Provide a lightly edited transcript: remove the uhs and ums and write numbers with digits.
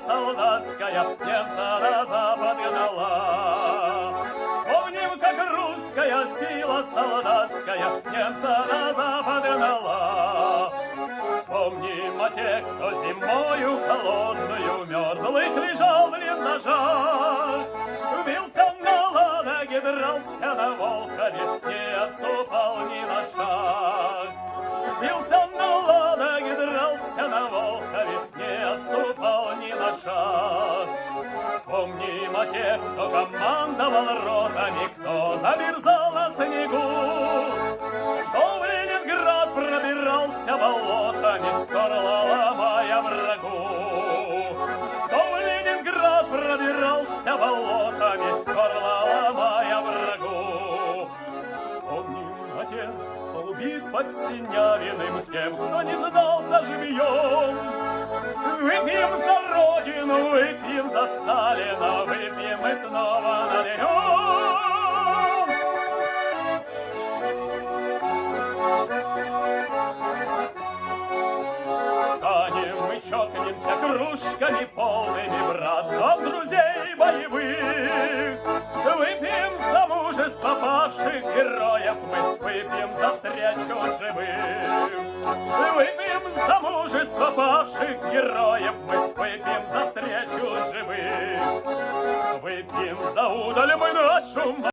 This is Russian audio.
солдатская немца на запад гнала. Вспомним, как русская сила солдатская немца на запад гнала. Вспомним о тех, кто зимою холодную мерзлых лежал в блиндажах. Бился на Ладоге, дрался на Волхове, не отступал ни на шаг. Бился на Ладоге, дрался на Волхове, не отступал ни на шаг. Вспомним о тех, кто командовал ротами, кто замерзал на снегу, кто в Ленинград пробирался болотами, горла ломая врагу. Кто в Ленинград пробирался болотами, горла ломая врагу. Вспомним о тех, кто убит под Синявиным, тем, кто не сдался живьем. Выпьем за Родину, выпьем за Сталина, выпьем и снова нальем. Встанем мы, чокнемся кружками полными братством друзей боевых. Выпьем за мужество павших героев мы, выпьем за встречу живых. Выпьем за мужество павших героев мы, выпьем за встречу живых. Выпьем за удаль мы нашу